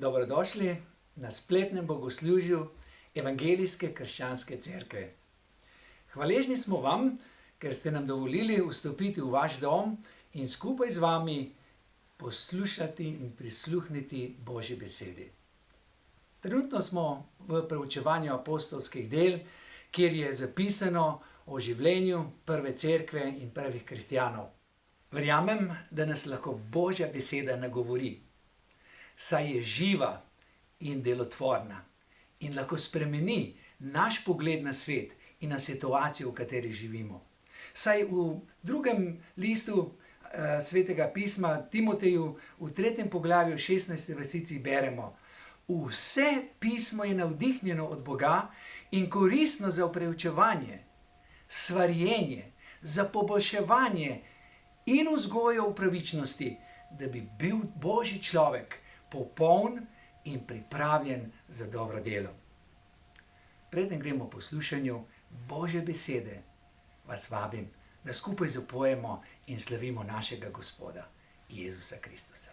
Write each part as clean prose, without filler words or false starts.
Dobrodošli na spletnem bogoslužju Evangelijske krščanske cerkve. Hvaležni smo vam, ker ste nam dovolili vstopiti v vaš dom in skupaj z vami poslušati in prisluhniti Božji besedi. Trenutno smo v preučevanju apostolskih del, kjer je zapisano o življenju prve cerkve in prvih kristjanov. Verjamem, da nas lahko Božja beseda nagovori, saj je živa in delotvorna in lahko spremeni naš pogled na svet in na situacijo, v kateri živimo. Saj v drugem listu svetega pisma Timoteju v 3. poglavju 16. vrstici beremo: Vse pismo je navdihnjeno od Boga in koristno za preučevanje, svarjenje, za poboljševanje in vzgojo v pravičnosti, da bi bil Božji človek popoln in pripravljen za dobro delo. Preden gremo po poslušanju Božje besede, vas vabim, da skupaj zapojemo in slavimo našega Gospoda Jezusa Kristusa.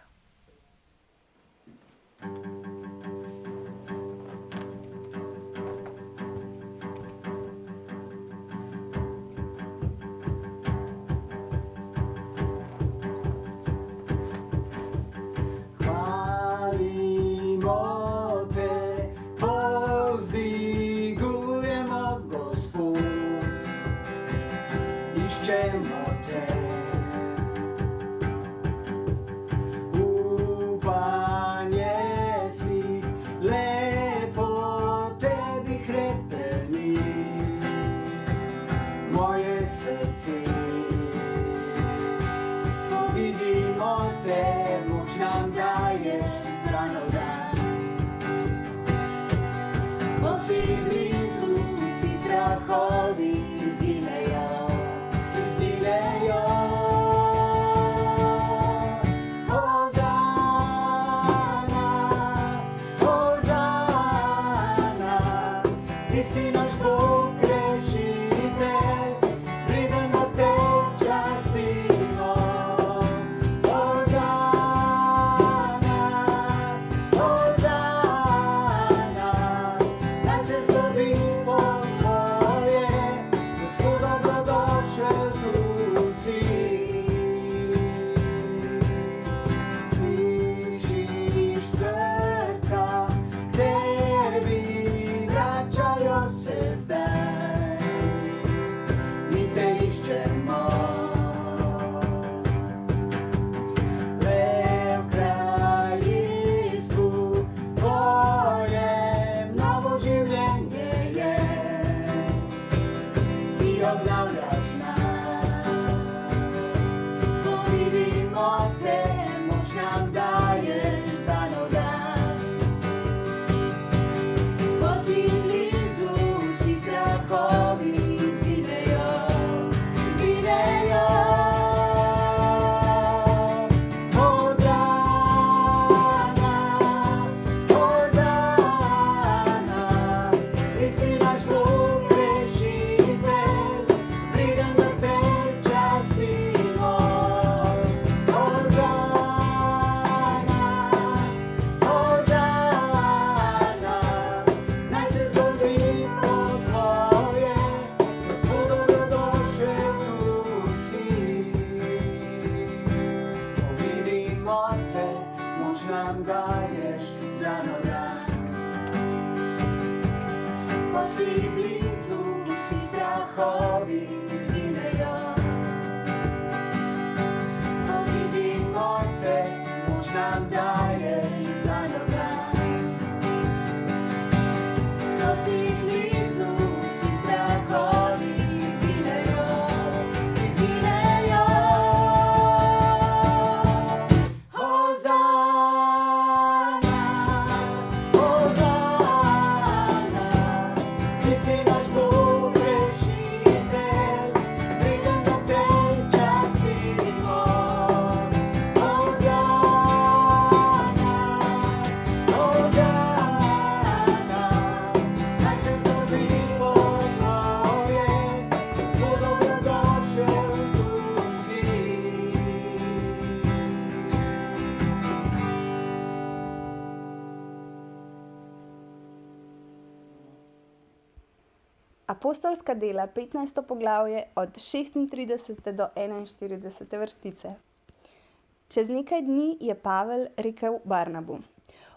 Apostolska dela, 15. poglavje, od 36. do 41. vrstice. Čez nekaj dni je Pavel rekel Barnabu: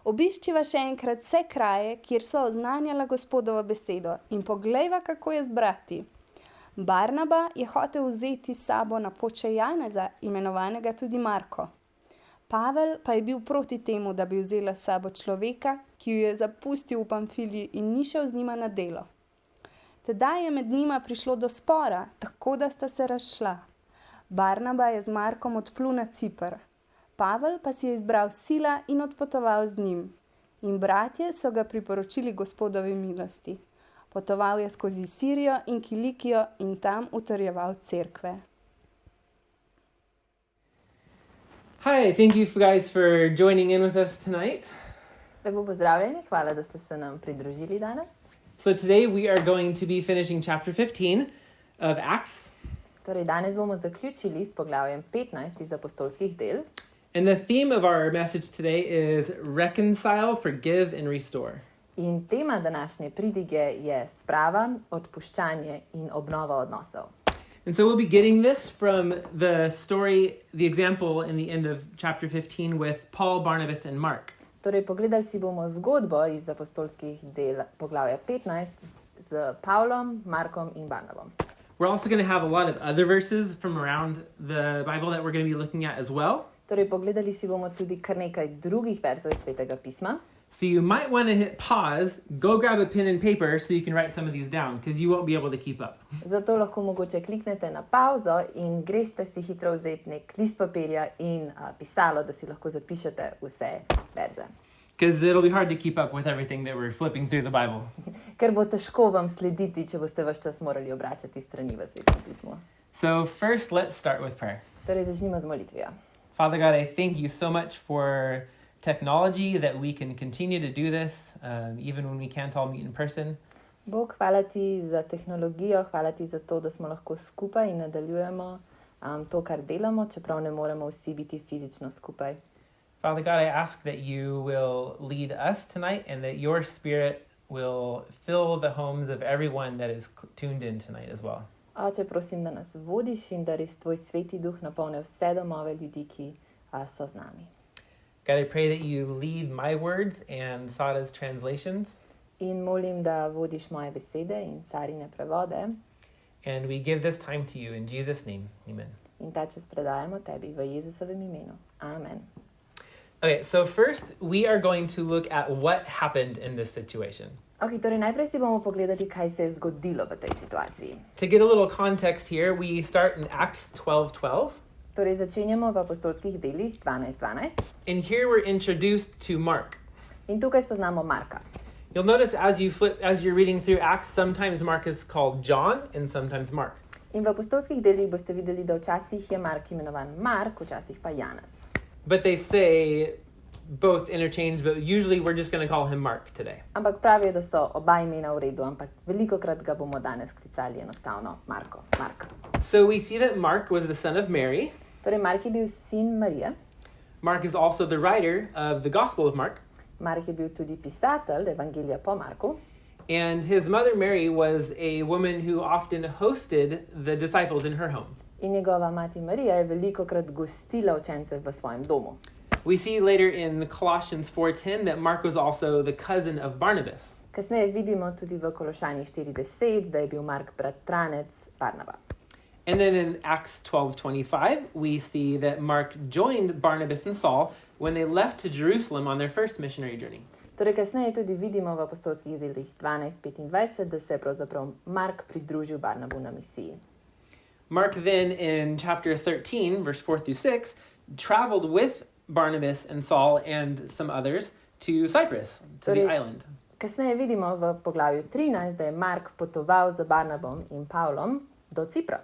Obiščiva še enkrat vse kraje, kjer so oznanjala Gospodovo besedo, in poglejva, kako je z brati. Barnaba je hotel vzeti s sabo na Počej Janeza, imenovanega tudi Marko. Pavel pa je bil proti temu, da bi vzela s sabo človeka, ki jo je zapustil v Pamfiliji in ni šel z njima na delo. Tedaj je med njima prišlo do spora, tako da sta se razšla. Barnaba je z Markom odplul na Ciper. Pavel pa si je izbral Sila in odpotoval z njim. In bratje so ga priporočili Gospodovi milosti. Potoval je skozi Sirijo in Kilikijo in tam utrjeval cerkve. Hi, thank you guys for joining in with us tonight. Lepo pozdravljeni, hvala, da ste se nam pridružili danes. So today we are going to be finishing chapter 15 of Acts. Torej, danes bomo zaključili s poglavjem 15 iz apostolskih del. And the theme of our message today is reconcile, forgive, and restore. In tema današnje pridige je sprava, odpuščanje in obnova odnosov. And so we'll be getting this from the story, the example in the end of chapter 15 with Paul, Barnabas, and Mark. Torej, pogledali si bomo zgodbo iz apostolskih del poglavja 15 z Pavlom, Markom in Barnabom. We're also going to have a lot of other verses from around the Bible that we're going to be looking at as well. Torej, pogledali si bomo tudi kar nekaj drugih verzov iz Svetega pisma. So you might want to hit pause, go grab a pen and paper so you can write some of these down, because you won't be able to keep up. Zato lahko mogoče kliknete na pauzo in greste si hitro vzeti nek list papirja in pisalo, da si lahko zapišete vse verze. Because it'll be hard to keep up with everything that we're flipping through the Bible. Ker bo težko vam slediti, če boste ves čas morali obračati strani v Svetem pismu. So first, let's start with prayer. Torej, začnimo z molitvijo. Father God, I thank you so much for technology that we can continue to do this, even when we can't all meet in person. Bog, hvala ti za tehnologijo, hvala ti za to, da smo lahko skupaj in nadaljujemo to, kar delamo, čeprav ne moremo vsi biti fizično skupaj. Father God, I ask that you will lead us tonight and that your spirit will fill the homes of everyone that is tuned in tonight as well. Oče, prosim, da nas vodiš in da res tvoj sveti duh napolne vse domove ljudi, ki so z nami. God, I pray that you lead my words and Sada's translations. In molim, da vodiš moje besede in Sarine prevode. And we give this time to you in Jesus' name. Amen. In ta čas predajamo tebi v Jezusovem imenu. Amen. Okay, so first we are going to look at what happened in this situation. Ok, torej najprej si bomo pogledati, kaj se je zgodilo v tej situaciji. To get a little context here, we start in Acts 12:12. Torej začenjamo v apostolskih delih 12:12. And here we're introduced to Mark. In tukaj spoznamo Marka. You'll notice as you're reading through Acts, sometimes Mark is called John and sometimes Mark. In v apostolskih delih boste videli, da včasih je Mark imenovan Mark, včasih pa Janez. But they say both interchange, but usually we're just going to call him Mark today. Ampak pravijo, da so oba imena v redu, ampak velikokrat ga bomo danes klicali enostavno Marko, Mark. So we see that Mark was the son of Mary. Torej, Mark je bil sin Marije. Mark is also the writer of the Gospel of Mark. Mark je bil tudi pisatelj Evangelija po Marku. And his mother Mary was a woman who often hosted the disciples in her home. In njegova mati Marija je velikokrat gostila učence v svojem domu. We see later in Colossians 4:10 that Mark was also the cousin of Barnabas. Kasneje vidimo tudi v Kološanih 4:10, da je bil Mark bratranec Barnaba. And then in Acts 12:25, we see that Mark joined Barnabas and Saul when they left to Jerusalem on their first missionary journey. Torej, kasneje tudi vidimo v apostolskih delih 12:25, da se je pravzaprav Mark pridružil Barnabu na misiji. Mark then in chapter 13, verse 4-6, traveled with Barnabas and Saul and some others to Cyprus, to the island. Kasneje vidimo v poglavju 13, da je Mark potoval z Barnabom in Pavlom do Cipra.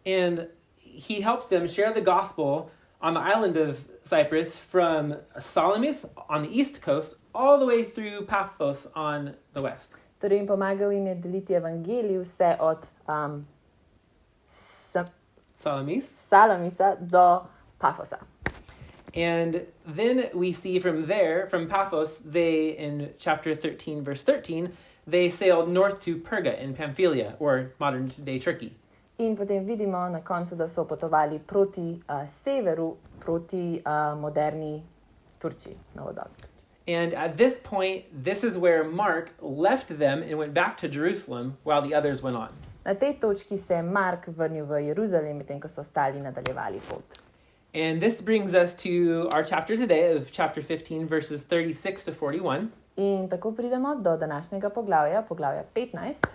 And he helped them share the gospel on the island of Cyprus from Salamis on the east coast all the way through Paphos on the west. Torej jim pomagal jim je deliti evangelij vse od Salamisa do Pafosa. And then we see from there, from Paphos, they, in chapter 13, verse 13, they sailed north to Perga in Pamphylia, or modern-day Turkey. In potem vidimo na koncu, da so potovali proti severu, proti moderni Turčiji, novodobni. And at this point, this is where Mark left them and went back to Jerusalem while the others went on. Na tej točki se je Mark vrnil v Jeruzalem, medtem ko so ostali nadaljevali pot. And this brings us to our chapter today of chapter 15, verses 36 to 41. In tako pridemo do današnjega poglavja, poglavja 15,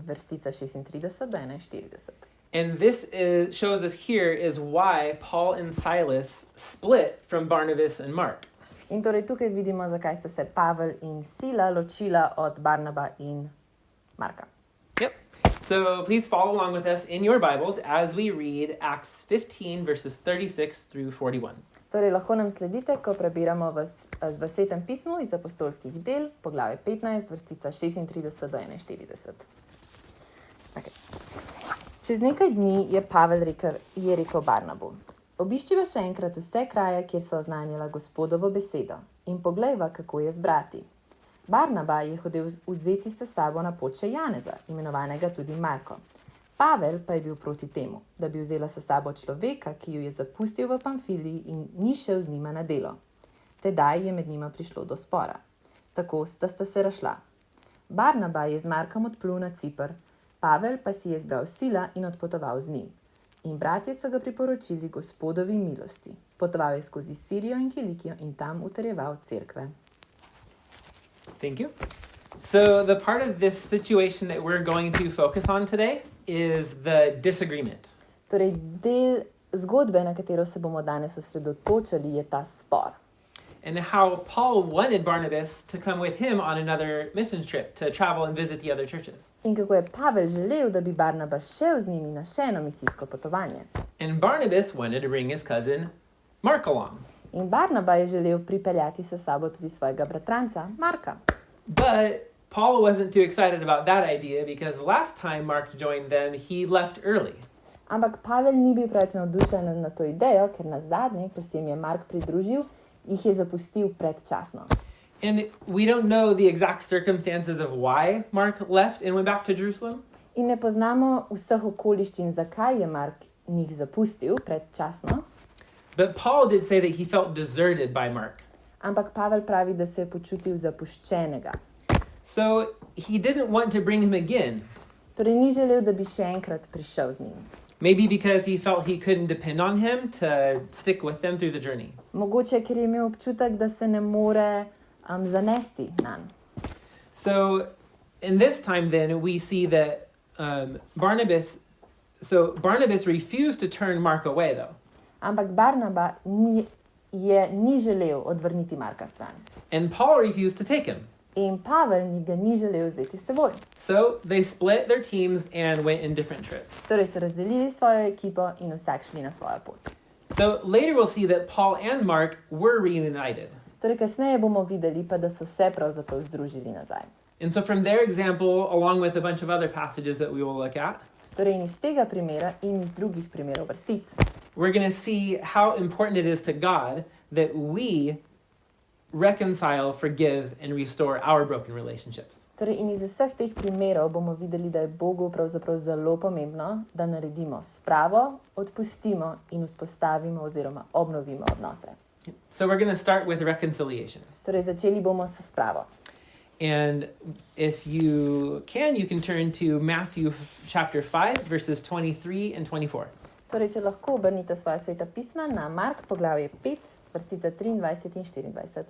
vrstica 36 do 41. And this shows us here is why Paul and Silas split from Barnabas and Mark. In torej tukaj vidimo, zakaj sta se Pavel in Sila ločila od Barnaba in Marka. Yep. So please follow along with us in your Bibles as we read Acts 15, verses 36 through 41. Torej lahko nam sledite, ko prebiramo v Svetem pismu iz apostolskih del, poglavje 15, vrstica 36 do 41. Okay. Čez nekaj dni je Pavel rekel Barnabu: Obiščiva še enkrat vse kraje, kjer so oznanjala Gospodovo besedo, in poglejva, kako je z brati. Barnaba je hodil vzeti s sabo na pot še Janeza, imenovanega tudi Marko. Pavel pa je bil proti temu, da bi vzela s sabo človeka, ki jo je zapustil v Pamfiliji in ni šel z njima na delo. Tedaj je med njima prišlo do spora. Tako sta se razšla. Barnaba je z Markom odplul na Ciper, Pavel pa si je izbral Sila in odpotoval z njim. In bratje so ga priporočili Gospodovi milosti. Potoval je skozi Sirijo in Kilikijo in tam utrjeval cerkve. Thank you. So the part of this situation that we're going to focus on today is the disagreement. Torej, del zgodbe, na katero se bomo danes osredotočili, je ta spor. And how Paul wanted Barnabas to come with him on another mission trip to travel and visit the other churches. In kako je Pavel želel, da bi Barnaba šel z njimi na še eno misijsko potovanje. And Barnabas wanted to bring his cousin Mark along. In Barnaba je želel pripeljati s sabo tudi svojega bratranca Marka. But Paul wasn't too excited about that idea because last time Mark joined them, he left early. Ampak Pavel ni bil preveč navdušen na to idejo, ker na zadnje, ko se jim je Mark pridružil, jih je zapustil predčasno. And we don't know the exact circumstances of why Mark left and went back to Jerusalem. In ne poznamo vseh okoliščin, zakaj je Mark njih zapustil predčasno. But Paul did say that he felt deserted by Mark. Ampak Pavel pravi, da se je počutil zapuščenega. So he didn't want to bring him again. Torej ni želel, da bi še enkrat prišel z njim. Maybe because he felt he couldn't depend on him to stick with them through the journey. Mogoče, ker je imel občutek, da se ne more zanesti nanj. So in this time then we see that Barnabas refused to turn Mark away though. Ampak Barnaba ni želel odvrniti Marka stran. And Paul refused to take him. In Pavel ga ni želel vzeti s seboj. So they split their teams and went in different trips. Torej so razdelili svojo ekipo in vsak šli na svojo pot. So later we'll see that Paul and Mark were reunited. Torej kasneje bomo videli pa, da so se pravzaprav združili nazaj. And so from their example, along with a bunch of other passages that we will look at, Torej in iz tega primera in iz drugih primerov vrstic, we're going to see how important it is to God that we reconcile, forgive, and restore our broken relationships. torej in iz vseh teh primerov bomo videli, da je Bogu pravzaprav zelo pomembno, da naredimo spravo, odpustimo in vzpostavimo oziroma obnovimo odnose. So we're going to start with reconciliation. Torej začeli bomo s spravo. And if you can turn to Matthew chapter 5, verses 23 and 24. Torej, če lahko obrnite svoja sveta pisma na Mark, poglavje 5, vrstica 23 in 24.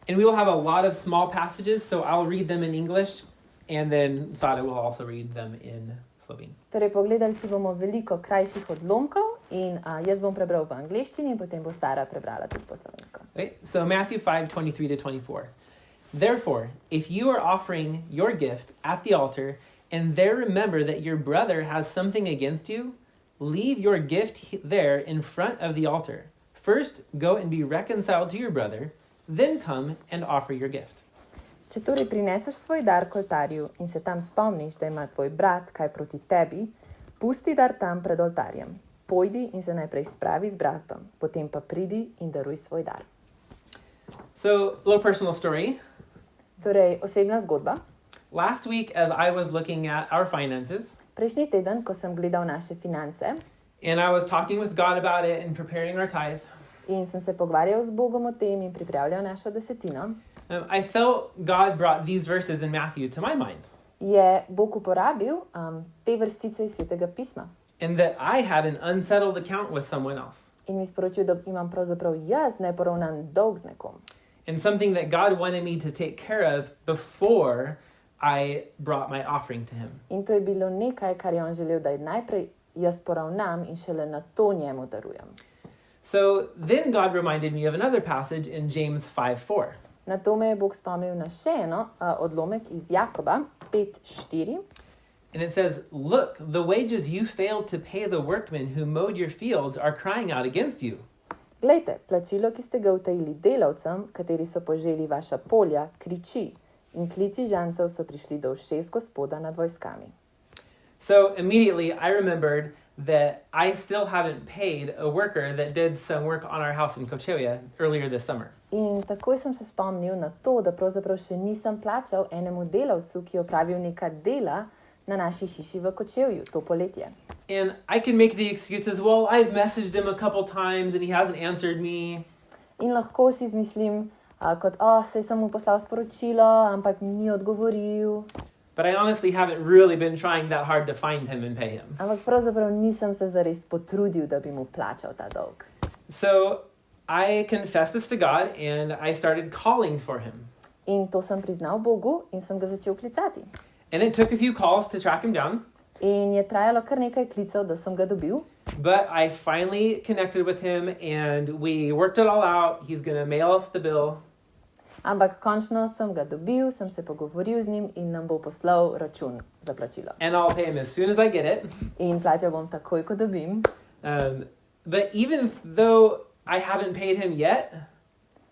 And we will have a lot of small passages, so I'll read them in English, and then Sada will also read them in Slovene. Torej, pogledali si bomo veliko krajših odlomkov in jaz bom prebral v angleščini in potem bo Sara prebrala tudi po slovensko. Okay, so Matthew 5, 23 to 24. Therefore, if you are offering your gift at the altar, and there remember that your brother has something against you, leave your gift there in front of the altar. First, go and be reconciled to your brother, then come and offer your gift. Če torej prineseš svoj dar k oltarju in se tam spomniš, da ima tvoj brat kaj proti tebi, pusti dar tam pred oltarjem. Pojdi in se najprej spravi z bratom, potem pa pridi in daruj svoj dar. So, a little personal story. Torej, osebna zgodba. Last week, as I was looking at our finances, Prejšnji teden, ko sem gledal naše finance and I was talking with God about it and preparing our tithe, in sem se pogovarjal z Bogom o tem in pripravljal našo desetino, I felt God brought these verses in Matthew to my mind, je Bog uporabil te vrstice iz Svetega pisma and that I had an unsettled account with someone else, in mi sporočil, da imam pravzaprav jaz neporavnan dolg z nekom. and something that God wanted me to take care of before I brought my offering to Him. In to je bilo nekaj, kar je on želel, da najprej jaz poravnam in šele na to njemu darujem. So then God reminded me of another passage in James 5:4. Na to me je Bog spomnil na še eno odlomek iz Jakoba 5:4. And it says, "Look, the wages you failed to pay the workmen who mowed your fields are crying out against you." Glejte, plačilo, ki ste ga utajili delavcem, kateri so poželi vaša polja, kriči, in klici žancev so prišli do ušes Gospoda nad vojskami. So immediately I remembered that I still haven't paid a worker that did some work on our house in Kochevia earlier this summer. In takoj sem se spomnil na to, da pravzaprav še nisem plačal enemu delavcu, ki je opravil neka dela na naši hiši v Kočevju to poletje. And I can make the excuses, well, I've messaged him a couple times and he hasn't answered me. In lahko si izmislim, kot, saj sem mu poslal sporočilo, ampak mi ni odgovoril. But I honestly haven't really been trying that hard to find him and pay him. Ampak pravzaprav nisem se zares potrudil, da bi mu plačal ta dolg. So I confessed this to God and I started calling for him. In to sem priznal Bogu in sem ga začel klicati. And it took a few calls to track him down. In je trajalo kar nekaj klicev, da sem ga dobil. But I finally connected with him and we worked it all out. He's going to mail us the bill. Ampak končno sem ga dobil, sem se pogovoril z njim in nam bo poslal račun za plačilo. And I'll pay him as soon as I get it. In plačal bom takoj, ko dobim. But even though I haven't paid him yet,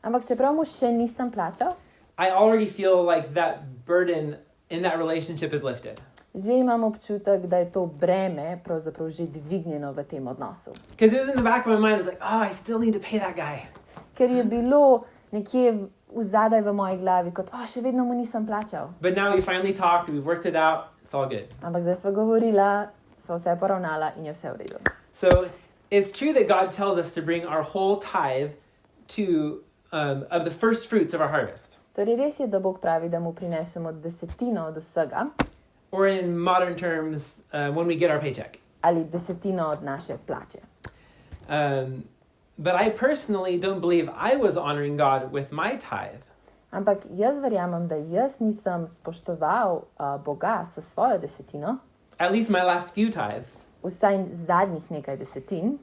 Ampak čeprav mu še nisem plačal, I already feel like that burden in that relationship is lifted. že imam občutek, da je to breme pravzaprav že dvignjeno v tem odnosu. Because it was in the back of my mind, I was like, I still need to pay that guy. Ker je bilo nekje vzadaj v moji glavi, kot, še vedno mu nisem plačal. But now we finally talked, we've worked it out, it's all good. Ampak zdaj sva govorila, sva vse poravnala in je vse v redu. So it's true that God tells us to bring our whole tithe to of the first fruits of our harvest. Torej res je, da Bog pravi, da mu prinesemo desetino od vsega, Or in modern terms, when we get our paycheck. ali desetino od naše plače. But I personally don't believe I was honoring God with my tithe. Ampak jaz verjamem, da jaz nisem spoštoval Boga s svojo desetino, At least my last few tithes. vsaj zadnjih nekaj desetin,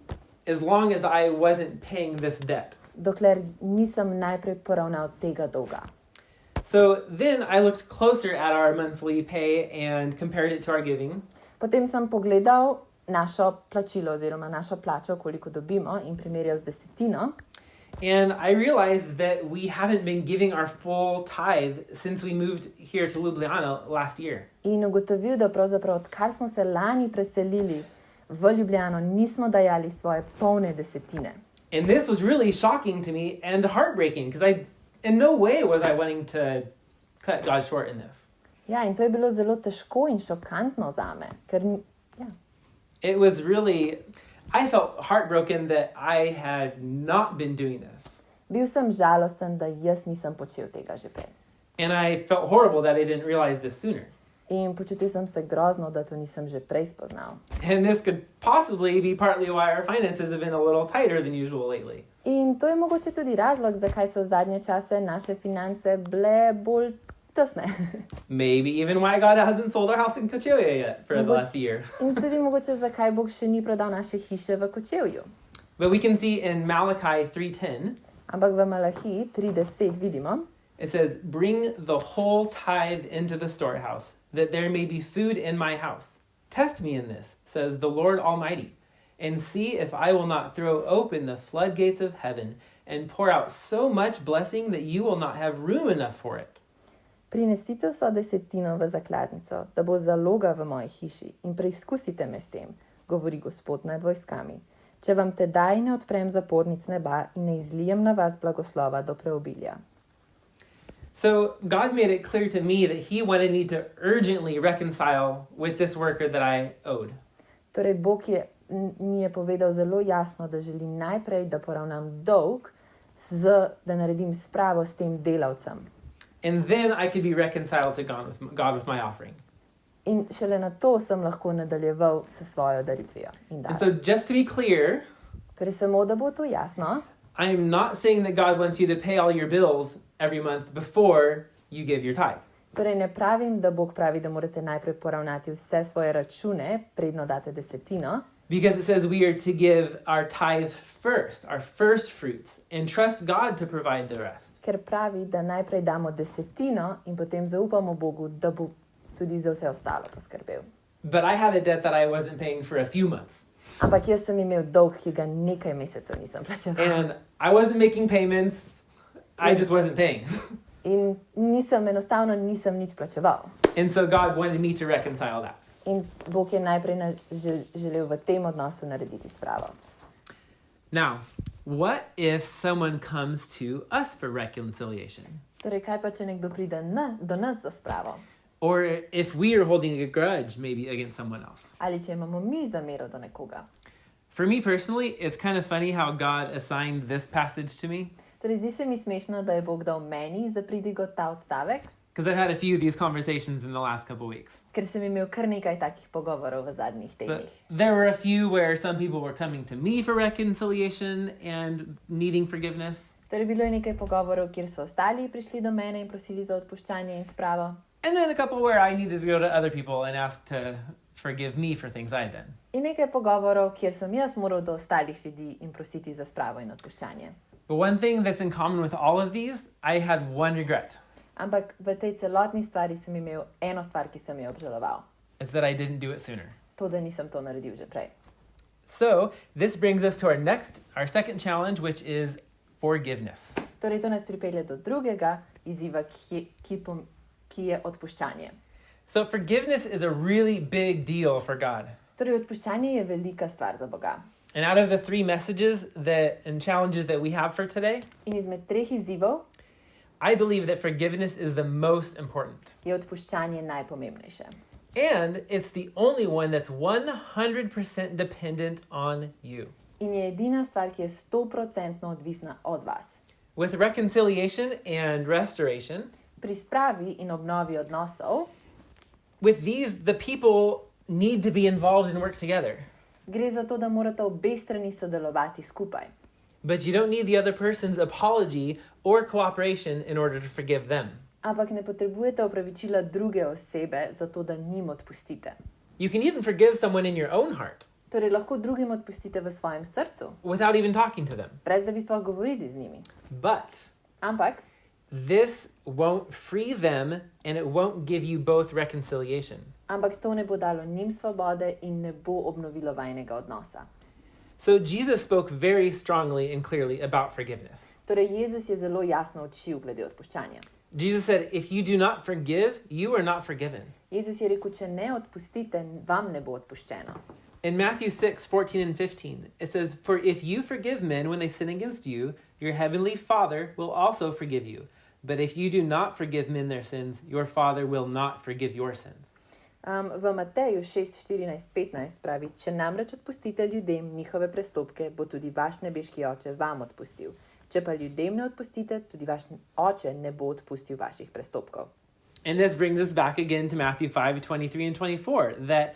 As long as I wasn't paying this debt. dokler nisem najprej poravnal tega dolga. So then I looked closer at our monthly pay and compared it to our giving. Potem sem pogledal našo plačilo oziroma našo plačo, koliko dobimo, in primerjal z desetino. And I realized that we haven't been giving our full tithe since we moved here to Ljubljana last year. In ugotovil, da pravzaprav odkar smo se lani preselili v Ljubljano, nismo dajali svoje polne desetine. And this was really shocking to me and heartbreaking because in no way was I wanting to cut God short in this. Ja, in to je bilo zelo težko in šokantno zame, ker It was really, I felt heartbroken that I had not been doing this. bil sem žalosten, da jaz nisem počel tega že prej. And I felt horrible that I didn't realize this sooner. In počutil sem se grozno, da to nisem že prej spoznal. And this could possibly be partly why our finances have been a little tighter than usual lately. In to je mogoče tudi razlog, zakaj so v zadnje čase naše finance bile bolj tesne. Maybe even why God hasn't sold our house in Kochevia yet for the last year. In tudi mogoče, zakaj Bog še ni prodal naše hiše v Kočevju. But we can see in Malachi 3:10, Ampak v Malahiji 3:10 vidimo, it says, "Bring the whole tithe into the storehouse, that there may be food in my house. Test me in this, says the Lord Almighty, and see if I will not throw open the floodgates of heaven and pour out so much blessing that you will not have room enough for it." prinesite vso desetino v zakladnico, da bo zaloga v moji hiši, in preizkusite me s tem, govori Gospod nad vojskami. Če vam tedaj ne odprem zapornic neba in ne izlijem na vas blagoslova do preobilja. So God made it clear to me that he wanted me to urgently reconcile with this worker that I owed. Torej, Bog mi je povedal zelo jasno, da želi najprej, da poravnam dolg, da naredim spravo s tem delavcem. And then I could be reconciled to God with my offering. In šele na to sem lahko nadaljeval s svojo daritvijo. And so just to be clear, Torej, samo da bo to jasno, I am not saying that God wants you to pay all your bills every month before you give your tithe. torej ne pravim, da Bog pravi, da morate najprej poravnati vse svoje račune, predno date desetino, Because it says we are to give our tithe first, our first fruits, and trust God to provide the rest. ker pravi, da najprej damo desetino in potem zaupamo Bogu, da bo tudi za vse ostalo poskrbel. But I had a debt that I wasn't paying for a few months. Ampak jaz sem imel dolg, ki ga nekaj mesecev nisem plačeval. And I wasn't making payments. I just wasn't paying. In enostavno nisem nič plačeval. And so God wanted me to reconcile that. In Bog je najprej želel v tem odnosu narediti spravo. Now, what if someone comes to us for reconciliation? Torej, kaj pa, če nekdo pride do nas za spravo? Or if we are holding a grudge maybe against someone else? Ali če imamo mi zamero do nekoga? For me personally, it's kind of funny how God assigned this passage to me. Torej, zdi se mi smešno, da je Bog dal meni za pridigo ta odstavek, Because I've had a few of these conversations in the last couple of weeks. ker sem imel kar nekaj takih pogovorov v zadnjih So tednih. there were a few where some people were coming to me for reconciliation and needing forgiveness. Torej, bilo je nekaj pogovorov, kjer so ostali prišli do mene in prosili za odpuščanje in spravo. And then a couple where I needed to go to other people and ask to forgive me for things I've done. In nekaj pogovorov, kjer sem jaz moral do ostalih ljudi in prositi za spravo in odpuščanje. But one thing that's in common with all of these, I had one regret. Ampak v tej celotni stvari sem imel eno stvar, ki sem jo obžaloval. It's that I didn't do it sooner. To, da nisem to naredil že prej. So this brings us to our second challenge, which is forgiveness. Torej, to nas pripelje do drugega izziva, ki je odpuščanje. So forgiveness is a really big deal for God. Torej, odpuščanje je velika stvar za Boga. And out of the three messages and challenges that we have for today, In izmed treh izzivov I believe that forgiveness is the most important. je odpuščanje najpomembnejše. And it's the only one that's 100% dependent on you. In je edina stvar, ki je 100% odvisna od vas. With reconciliation and restoration, Pri spravi in obnovi odnosov with these, the people need to be involved and work together. gre za to, da morata obe strani sodelovati skupaj. But you don't need the other person's apology or cooperation in order to forgive them. Ampak ne potrebujete opravičila druge osebe, zato da njim odpustite. You can even forgive someone in your own heart Torej, lahko drugim odpustite v svojem srcu, without even talking to them. brez da bi sploh govorili z njimi. But Ampak this won't free them and it won't give you both reconciliation. to ne bo dalo njim svobode in ne bo obnovilo vajnega odnosa. So Jesus spoke very strongly and clearly about forgiveness. Torej, Jezus je zelo jasno učil glede odpuščanja. Jesus said, if you do not forgive, you are not forgiven. Jezus je rekel, če ne odpustite, vam ne bo odpuščeno. In Matthew 6:14 and 15, it says, for if you forgive men when they sin against you, your heavenly Father will also forgive you. But if you do not forgive men their sins, your Father will not forgive your sins. V Mateju 6:14-15 pravi, če namreč odpustite ljudem njihove prestopke, bo tudi vaš nebeški oče vam odpustil. Če pa ljudem ne odpustite, tudi vaš oče ne bo odpustil vaših prestopkov. And this brings us back again to Matthew 5:23 and 24, that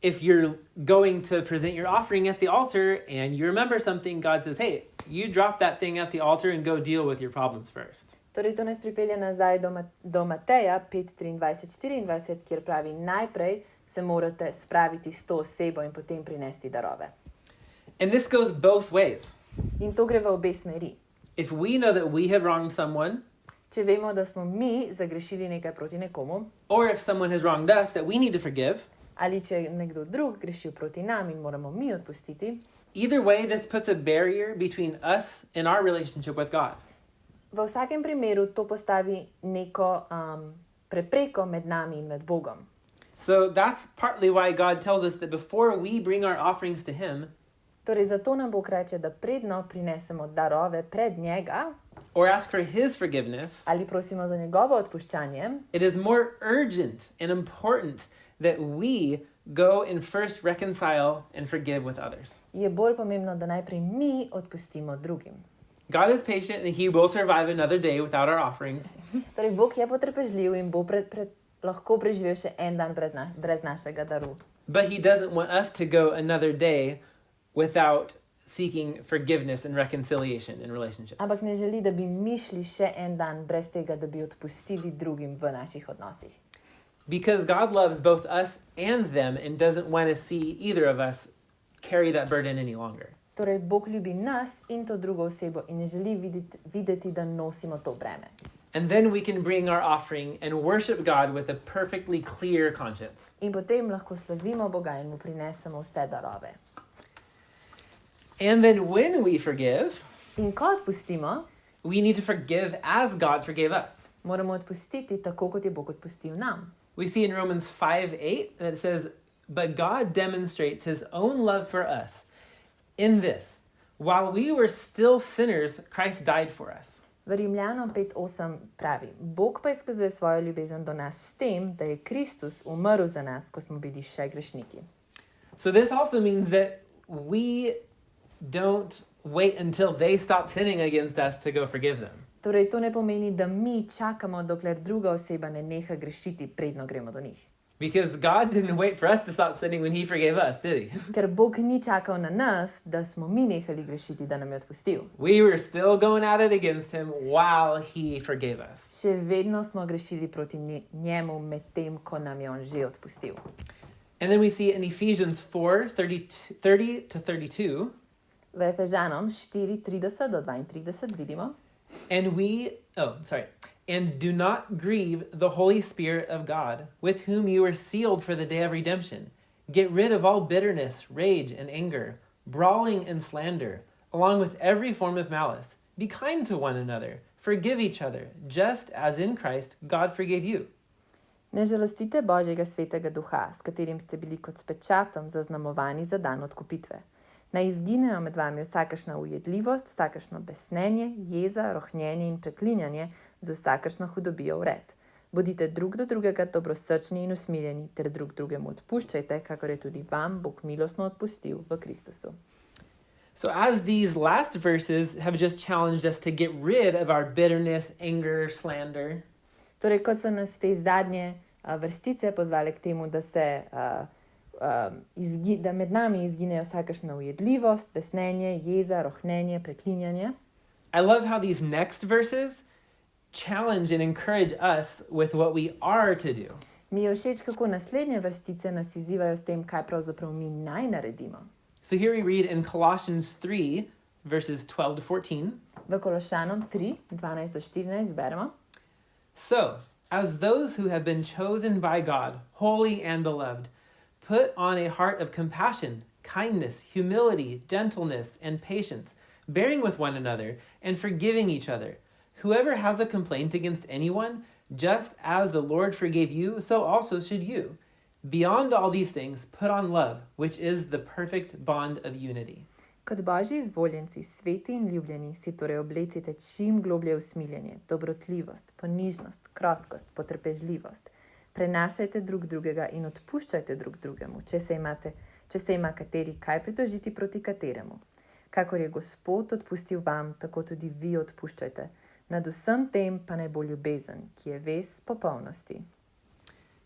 if you're going to present your offering at the altar and you remember something, God says, hey, you drop that thing at the altar and go deal with your problems first. Torej, to nas pripelje nazaj do Mateja 5:23-24, kjer pravi, najprej se morate spraviti s to osebo in potem prinesti darove. And this goes both ways. In to gre v obe smeri. If we know that we have wronged someone, Če vemo, da smo mi zagrešili nekaj proti nekomu, or if someone has wronged us that we need to forgive, ali če je nekdo drug grešil proti nam in moramo mi odpustiti, either way, this puts a barrier between us and our relationship with God. v vsakem primeru to postavi neko prepreko med nami in med Bogom. So that's partly why God tells us that before we bring our offerings to Him, Torej, zato nam Bog reče, da predno prinesemo darove pred njega, or ask for his forgiveness, ali prosimo za njegovo odpuščanje, it is more urgent and important that we go and first reconcile and forgive with others. je bolj pomembno, da najprej mi odpustimo drugim. God is patient and he will survive another day without our offerings. Torej, Bog je potrpežljiv in bo lahko preživel še en dan brez našega daru. But he doesn't want us to go another day without seeking forgiveness and reconciliation in relationships. Ampak ne želi, da bi mi šli še en dan brez tega, da bi odpustili drugim v naših odnosih. Because God loves both us and them and doesn't want to see either of us carry that burden any longer. Torej, Bog ljubi nas in to drugo osebo in ne želi videti, da nosimo to breme. And then we can bring our offering and worship God with a perfectly clear conscience. In potem lahko slavimo Boga in mu prinesemo vse darove. And then when we forgive, In ko odpustimo, we need to forgive as God forgave us. moramo odpustiti tako, kot je Bog odpustil nam. We see in Romans 5:8 that it says, "But God demonstrates his own love for us in this: while we were still sinners, Christ died for us." V Rimljanom 5:8 pravi: Bog pa izkazuje svojo ljubezen do nas s tem, da je Kristus umrl za nas, ko smo bili še grešniki. So this also means that we don't wait until they stop sinning against us to go forgive them. Torej, to ne pomeni, da mi čakamo, dokler druga oseba ne neha grešiti, predno gremo do njih. Because God didn't wait for us to stop sinning when he forgave us, did he? Ker Bog ni čakal na nas, da smo mi nehali grešiti, da nam je odpustil. We were still going at it against him while he forgave us. Še vedno smo grešili proti njemu, medtem ko nam je on že odpustil. And then we see in Ephesians 4:30 to 32, V Efežanom 4:30 do 32 vidimo: And do not grieve the Holy Spirit of God, with whom you were sealed for the day of redemption. Get rid of all bitterness, rage, and anger, brawling and slander, along with every form of malice. Be kind to one another, forgive each other, just as in Christ God forgave you. Ne žalostite Božjega svetega duha, s katerim ste bili kot s pečatom zaznamovani za dan odkupitve. Naj izginejo med vami vsakršna ujedljivost, vsakršno besnenje, jeza, rohnjenje in preklinjanje z vsakršno hudobijo vred. Bodite drug do drugega dobrosrčni in usmiljeni, ter drug drugemu odpuščajte, kakor je tudi vam Bog milostno odpustil v Kristusu. So as these last verses have just challenged us to get rid of our bitterness, anger, slander, Torej, kot so nas te zadnje vrstice pozvale k temu, da da med nami izginejo vsakršna ujedljivost, besnenje, jeza, rohnenje, preklinjanje. I love how these next verses challenge and encourage us with what we are to do. Mi je všeč, kako naslednje vrstice nas izzivajo s tem, kaj pravzaprav mi naj naredimo. So here we read in Colossians 3, verses 12 to 14. V Kološanom 3, 12 do 14 beremo: So, as those who have been chosen by God, holy and beloved, put on a heart of compassion, kindness, humility, gentleness, and patience, bearing with one another and forgiving each other. Whoever has a complaint against anyone, just as the Lord forgave you, so also should you. Beyond all these things, put on love, which is the perfect bond of unity. Kot Božji izvoljenci, sveti in ljubljeni, si torej oblecite čim globlje usmiljenje, dobrotljivost, ponižnost, krotkost, potrpežljivost. Prenašajte drug drugega in odpuščajte drug drugemu, če se ima kateri kaj pritožiti proti kateremu. Kakor je Gospod odpustil vam, tako tudi vi odpuščajte. Nad vsem tem pa naj bo ljubezen, ki je vez popolnosti.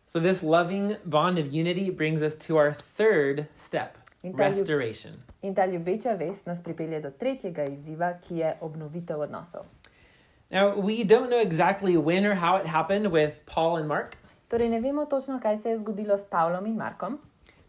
So this loving bond of unity brings us to our third step, restoration. In ta ljubeča vez nas pripelje do tretjega izziva, ki je obnovitev odnosov. Now, we don't know exactly when or how it happened with Paul and Mark, Torej ne vemo točno, kaj se je zgodilo s Pavlom in Markom,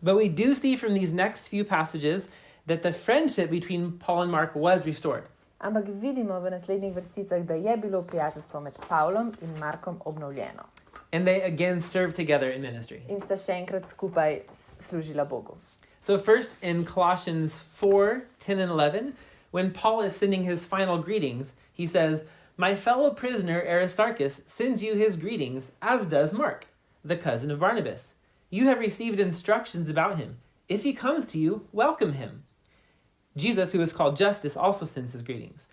but we do see from these next few passages that the friendship between Paul and Mark was restored. ampak vidimo v naslednjih vrsticah, da je bilo prijateljstvo med Pavlom in Markom obnovljeno. And they again served together in ministry. In sta še enkrat skupaj služila Bogu. So first in Colossians 4, 10 and 11, when Paul is sending his final greetings, he says, "My fellow prisoner Aristarchus sends you his greetings, as does Mark, the cousin of Barnabas. You have received instructions about him. If he comes to you, welcome him. Jesus, who is called Justice, also sends his greetings.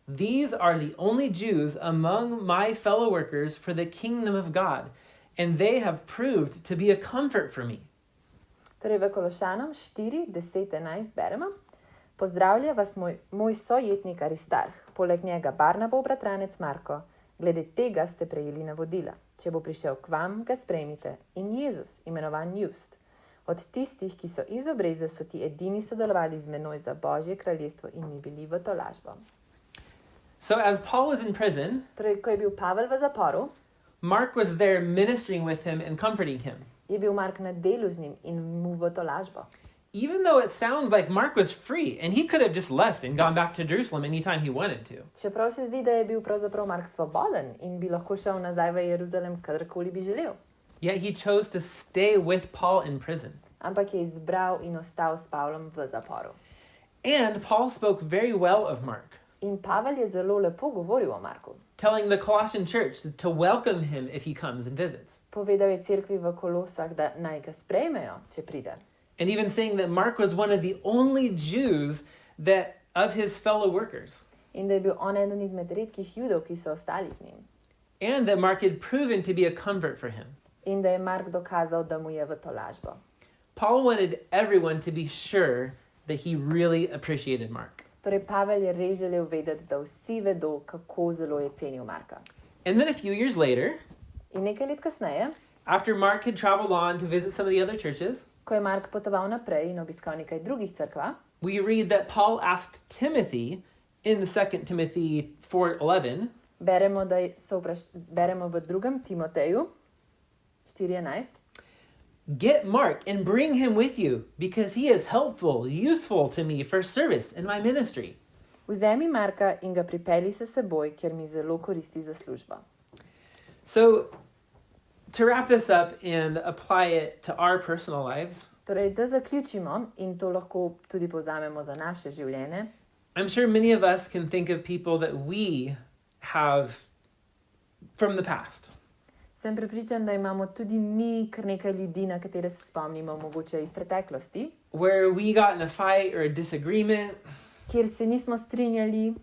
These are the only Jews among my fellow workers for the kingdom of God, and they have proved to be a comfort for me. Torej v Kološanom 4, 10, 11 beremo. Pozdravlja vas moj sojetnik Aristarh, poleg njega Barnabov bratranec Marko. Glede tega ste prejeli navodila. Če bo prišel k vam, ga sprejmite. In Jezus, imenovan Just. Od tistih, ki so iz obreze, so ti edini sodelovali z menoj za Božje kraljestvo in mi bili v tolažbo. So as Paul was in prison, Torej, ko je bil Pavel v zaporu, Mark was there ministering with him and comforting him. je bil Mark na delu z njim in mu v tolažbo. Even though it sounds like Mark was free and he could have just left and gone back to Jerusalem anytime he wanted to. Čeprav se zdi, da je bil pravzaprav Mark svoboden in bi lahko šel nazaj v Jeruzalem, kadarkoli bi želel. Yet he chose to stay with Paul in prison. Ampak je izbral in ostal s Pavlom v zaporu. And Paul spoke very well of Mark, In Pavel je zelo lepo govoril o Marku. telling the Colossian church to welcome him if he comes and visits. Povedal je cerkvi v Kolosah, da naj ga sprejmejo, če pride. And even saying that Mark was one of the only Jews that of his fellow workers. In da je bil on eden izmed redkih Judov, ki so ostali z njim. And that Mark had proven to be a comfort for him. In da je Mark dokazal, da mu je v tolažbo. Paul wanted everyone to be sure that he really appreciated Mark. Torej, Pavel je res želel vedeti, da vsi vedo, kako zelo je cenil Marka. And then a few years later, In nekaj let kasneje, after Mark had traveled on to visit some of the other churches, ko je Mark potoval naprej in obiskal nekaj drugih cerkva, we read that Paul asked Timothy in 2 Timothy 4:11, beremo v 2. Timoteju 4:11. "Get Mark and bring him with you, because he is helpful, useful to me for service in my ministry." Vzemi Marka in ga pripelji s seboj, ker mi zelo koristi za službo. So, to wrap this up and apply it to our personal lives, Torej, da zaključimo in to lahko tudi povzamemo za naše življenje. I'm sure many of us can think of people that we have from the past. Sem prepričan, da imamo tudi mi kar nekaj ljudi, na katere se spomnimo, mogoče iz preteklosti, Where we got in a fight or a disagreement, kjer se nismo strinjali,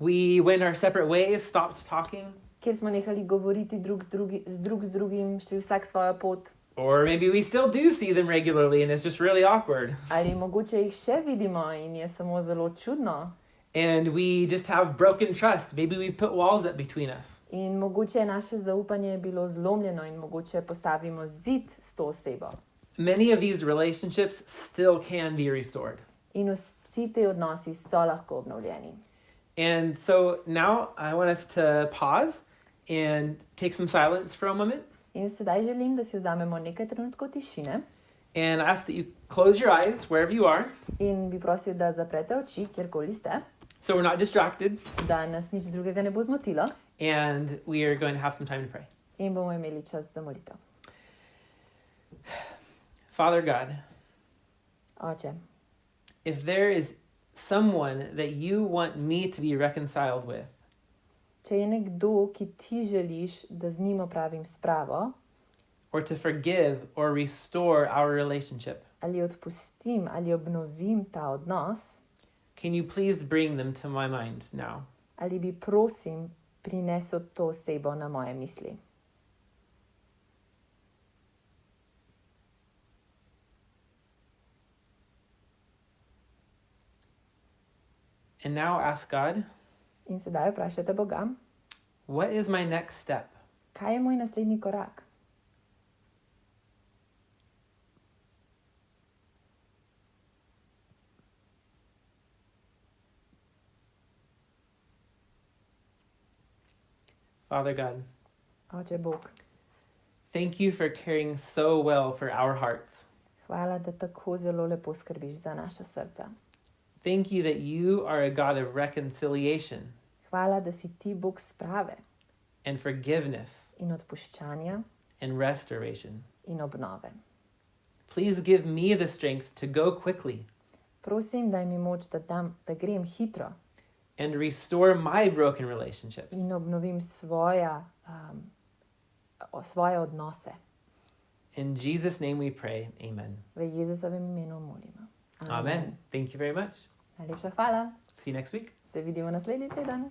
we went our separate ways, stopped talking, kjer smo nehali govoriti drug z drugim, šli vsak svojo pot, or maybe we still do see them regularly and it's just really awkward. ali mogoče jih še vidimo in je samo zelo čudno. And we just have broken trust. Maybe we've put walls up between us. In mogoče je naše zaupanje bilo zlomljeno in mogoče postavimo zid s to osebo. Many of these relationships still can be restored. In vsi te odnosi so lahko obnovljeni. And so now I want us to pause and take some silence for a moment. In sedaj želim, da si vzamemo nekaj trenutkov tišine And ask that you close your eyes wherever you are, in bi prosil, da zaprete oči, kjerkoli ste, so we're not distracted, da nas nič drugega ne bo zmotilo and we are going to have some time to pray. in bomo imeli čas za molitev. Father God, Oče, if there is someone that you want me to be reconciled with, če je nekdo, ki ti želiš, da z njim opravim spravo, or to forgive or restore our relationship, ali odpustim, ali obnovim ta odnos, can you please bring them to my mind now? ali bi prosim prinesel to osebo na moje misli. And now ask God, In sedaj vprašajte Boga, what is my next step? kaj je moj naslednji korak? Father God, Oče Bog, thank you for caring so well for our hearts. hvala, da tako zelo lepo skrbiš za naša srca. Thank you that you are a God of reconciliation Hvala, da si ti Bog sprave and forgiveness in odpuščanja and restoration. in obnove. Please give me the strength to go quickly Prosim, daj mi moč, da grem hitro and restore my broken relationships. in obnovim svoje odnose. In Jesus' name we pray, amen. V Jezusovem imenu molimo. Amen. Thank you very much. Najlepša hvala. See you next week. Se vidimo naslednji teden.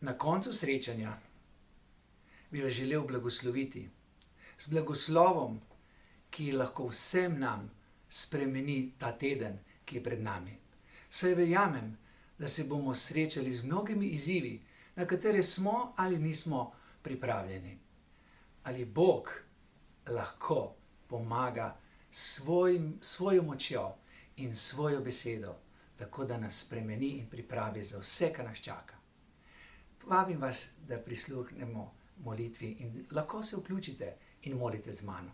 Na koncu srečanja bi vas želel blagosloviti z blagoslovom, ki lahko vsem nam spremeni ta teden, ki je pred nami. Saj verjamem, da se bomo srečali z mnogimi izzivi, na katere smo ali nismo pripravljeni. Ali Bog lahko pomaga svojo močjo in svojo besedo, tako da nas spremeni in pripravi za vse, kar nas čaka. Vabim vas, da prisluhnemo molitvi in lahko se vključite in molite z mano.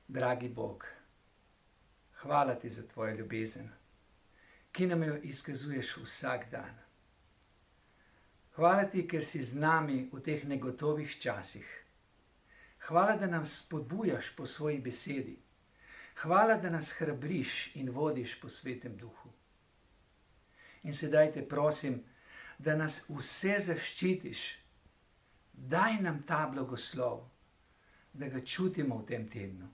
Dragi Bog, hvala ti za tvojo ljubezen, ki nam jo izkazuješ vsak dan. Hvala ti, ker si z nami v teh negotovih časih. Hvala, da nam spodbujaš po svoji besedi. Hvala, da nas hrabriš in vodiš po svetem duhu. In sedaj te prosim, da nas vse zaščitiš. Daj nam ta blagoslov, da ga čutimo v tem tednu.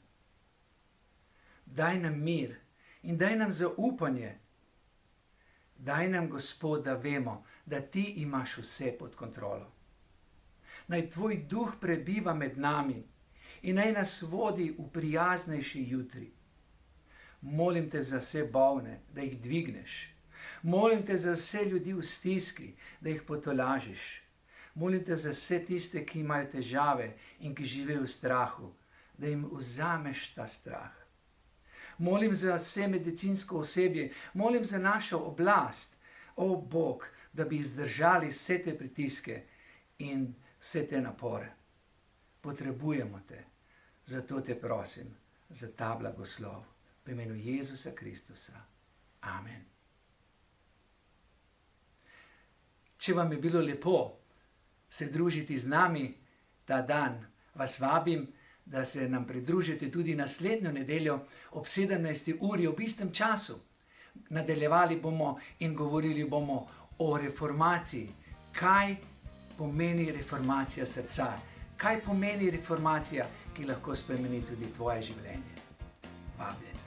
Daj nam mir in daj nam zaupanje. Daj nam, Gospod, da vemo, da Ti imaš vse pod kontrolo. Naj Tvoj duh prebiva med nami in naj nas vodi v prijaznejši jutri. Molim Te za vse bolne, da jih dvigneš. Molim Te za vse ljudi v stiski, da jih potolažiš. Molim Te za vse tiste, ki imajo težave in ki živijo v strahu, da jim vzameš ta strah. Molim za vse medicinsko osebje, molim za našo oblast, o Bog, da bi izdržali vse te pritiske in vse te napore. Potrebujemo Te, zato Te prosim za ta blagoslov. V imenu Jezusa Kristusa. Amen. Če vam je bilo lepo se družiti z nami ta dan, vas vabim, da se nam pridružite tudi naslednjo nedeljo ob 17. uri ob istem času. Nadaljevali bomo in govorili bomo o reformaciji. Kaj pomeni reformacija srca? Kaj pomeni reformacija, ki lahko spremeni tudi tvoje življenje? Vabljeni.